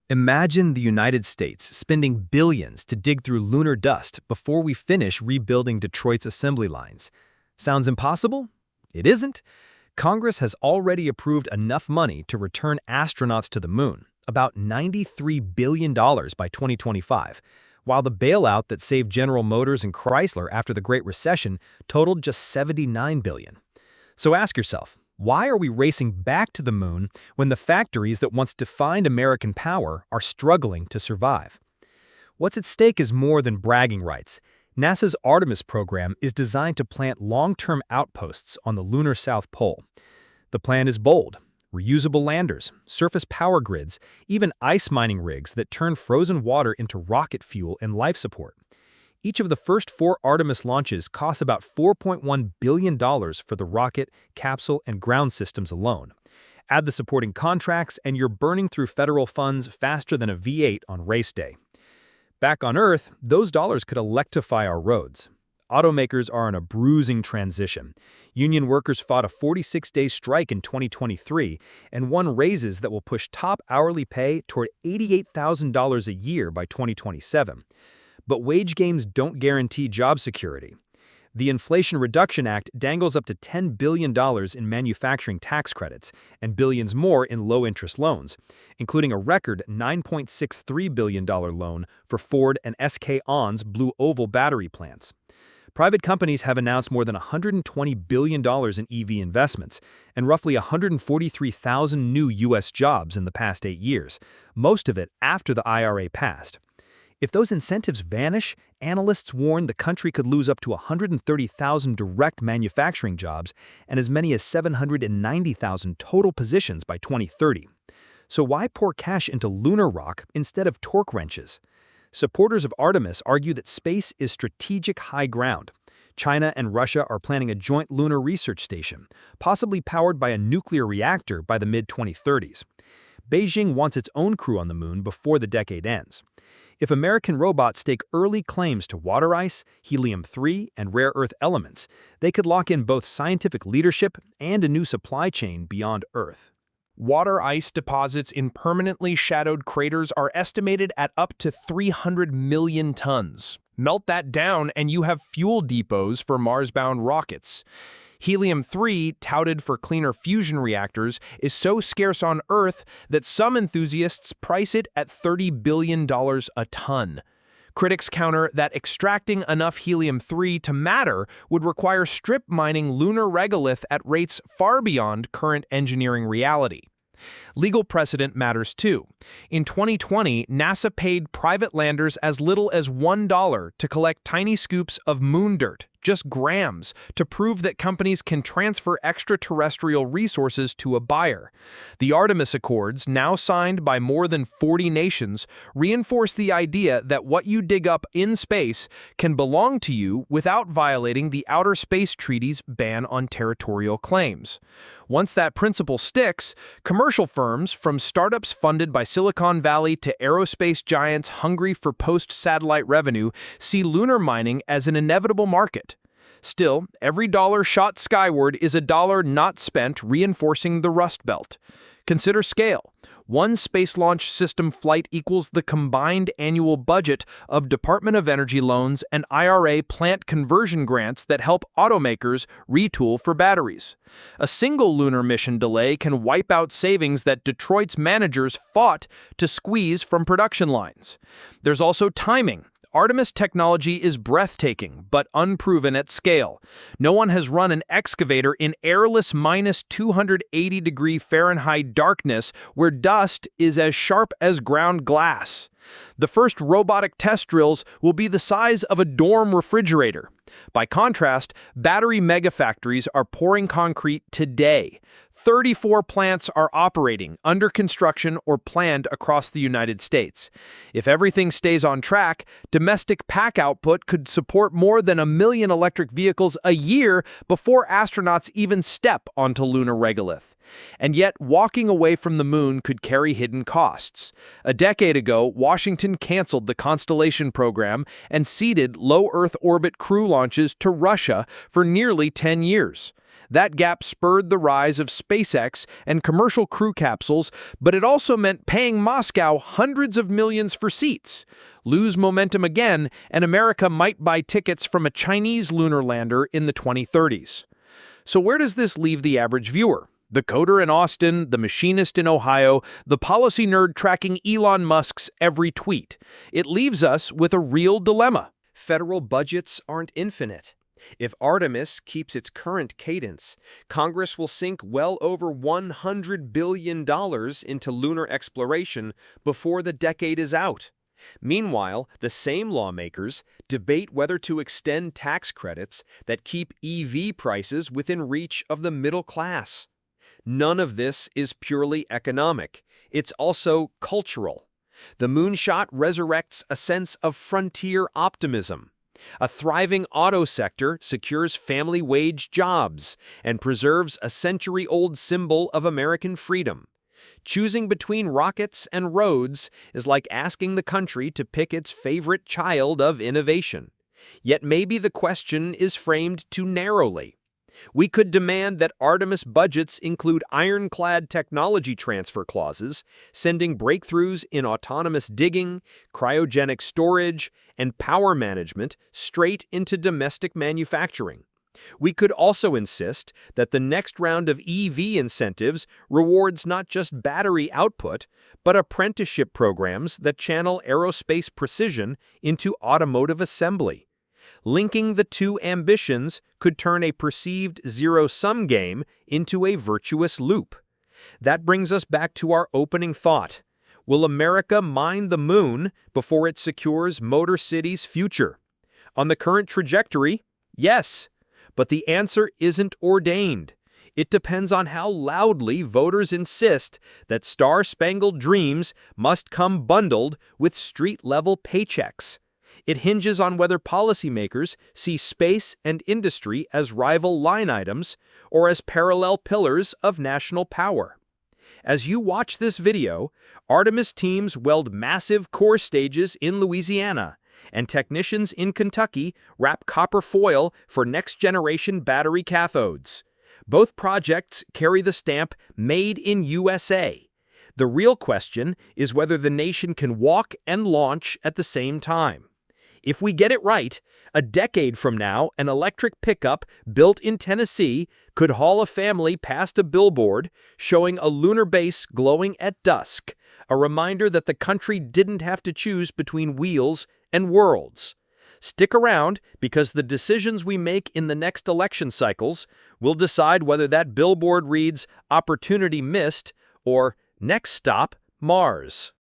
Imagine the United States spending billions to dig through lunar dust before we finish rebuilding Detroit's assembly lines. Sounds impossible? It isn't. Congress has already approved enough money to return astronauts to the moon, about $93 billion by 2025, while the bailout that saved General Motors and Chrysler after the Great Recession totaled just $79 billion. So ask yourself, why are we racing back to the moon when the factories that once defined American power are struggling to survive? What's at stake is more than bragging rights. NASA's Artemis program is designed to plant long-term outposts on the lunar South Pole. The plan is bold: reusable landers, surface power grids, even ice mining rigs that turn frozen water into rocket fuel and life support. Each of the first 4 Artemis launches costs about $4.1 billion for the rocket, capsule, and ground systems alone. Add the supporting contracts, and you're burning through federal funds faster than a V8 on race day. Back on Earth, those dollars could electrify our roads. Automakers are in a bruising transition. Union workers fought a 46-day strike in 2023 and won raises that will push top hourly pay toward $88,000 a year by 2027. But wage gains don't guarantee job security. The Inflation Reduction Act dangles up to $10 billion in manufacturing tax credits and billions more in low-interest loans, including a record $9.63 billion loan for Ford and SK On's Blue Oval battery plants. Private companies have announced more than $120 billion in EV investments and roughly 143,000 new U.S. jobs in the past 8 years, most of it after the IRA passed. If those incentives vanish, analysts warn the country could lose up to 130,000 direct manufacturing jobs and as many as 790,000 total positions by 2030. So why pour cash into lunar rock instead of torque wrenches? Supporters of Artemis argue that space is strategic high ground. China and Russia are planning a joint lunar research station, possibly powered by a nuclear reactor by the mid-2030s. Beijing wants its own crew on the moon before the decade ends. If American robots stake early claims to water ice, helium-3, and rare earth elements, they could lock in both scientific leadership and a new supply chain beyond Earth. Water ice deposits in permanently shadowed craters are estimated at up to 300 million tons. Melt that down and you have fuel depots for Mars-bound rockets. Helium-3, touted for cleaner fusion reactors, is so scarce on Earth that some enthusiasts price it at $30 billion a ton. Critics counter that extracting enough helium-3 to matter would require strip mining lunar regolith at rates far beyond current engineering reality. Legal precedent matters too. In 2020, NASA paid private landers as little as $1 to collect tiny scoops of moon dirt, just grams, to prove that companies can transfer extraterrestrial resources to a buyer. The Artemis Accords, now signed by more than 40 nations, reinforce the idea that what you dig up in space can belong to you without violating the Outer Space Treaty's ban on territorial claims. Once that principle sticks, commercial firms, from startups funded by Silicon Valley to aerospace giants hungry for post-satellite revenue, see lunar mining as an inevitable market. Still, every dollar shot skyward is a dollar not spent reinforcing the Rust Belt. Consider scale. One Space Launch System flight equals the combined annual budget of Department of Energy loans and IRA plant conversion grants that help automakers retool for batteries. A single lunar mission delay can wipe out savings that Detroit's managers fought to squeeze from production lines. There's also timing. Artemis technology is breathtaking, but unproven at scale. No one has run an excavator in airless minus 280-degree Fahrenheit darkness where dust is as sharp as ground glass. The first robotic test drills will be the size of a dorm refrigerator. By contrast, battery megafactories are pouring concrete today. 34 plants are operating, under construction, or planned across the United States. If everything stays on track, domestic pack output could support more than 1 million electric vehicles a year before astronauts even step onto lunar regolith. And yet, walking away from the moon could carry hidden costs. A decade ago, Washington canceled the Constellation program and ceded low Earth orbit crew launches to Russia for nearly 10 years. That gap spurred the rise of SpaceX and commercial crew capsules, but it also meant paying Moscow hundreds of millions for seats. Lose momentum again, and America might buy tickets from a Chinese lunar lander in the 2030s. So where does this leave the average viewer? The coder in Austin, the machinist in Ohio, the policy nerd tracking Elon Musk's every tweet. It leaves us with a real dilemma. Federal budgets aren't infinite. If Artemis keeps its current cadence, Congress will sink well over $100 billion into lunar exploration before the decade is out. Meanwhile, the same lawmakers debate whether to extend tax credits that keep EV prices within reach of the middle class. None of this is purely economic. It's also cultural. The moonshot resurrects a sense of frontier optimism. A thriving auto sector secures family wage jobs and preserves a century-old symbol of American freedom. Choosing between rockets and roads is like asking the country to pick its favorite child of innovation. Yet maybe the question is framed too narrowly. We could demand that Artemis budgets include ironclad technology transfer clauses, sending breakthroughs in autonomous digging, cryogenic storage, and power management straight into domestic manufacturing. We could also insist that the next round of EV incentives rewards not just battery output, but apprenticeship programs that channel aerospace precision into automotive assembly. Linking the two ambitions could turn a perceived zero-sum game into a virtuous loop. That brings us back to our opening thought. Will America mine the moon before it secures Motor City's future? On the current trajectory, yes. But the answer isn't ordained. It depends on how loudly voters insist that star-spangled dreams must come bundled with street-level paychecks. It hinges on whether policymakers see space and industry as rival line items or as parallel pillars of national power. As you watch this video, Artemis teams weld massive core stages in Louisiana, and technicians in Kentucky wrap copper foil for next-generation battery cathodes. Both projects carry the stamp Made in USA. The real question is whether the nation can walk and launch at the same time. If we get it right, a decade from now, an electric pickup built in Tennessee could haul a family past a billboard showing a lunar base glowing at dusk, a reminder that the country didn't have to choose between wheels and worlds. Stick around, because the decisions we make in the next election cycles will decide whether that billboard reads "Opportunity Missed" or "Next Stop, Mars."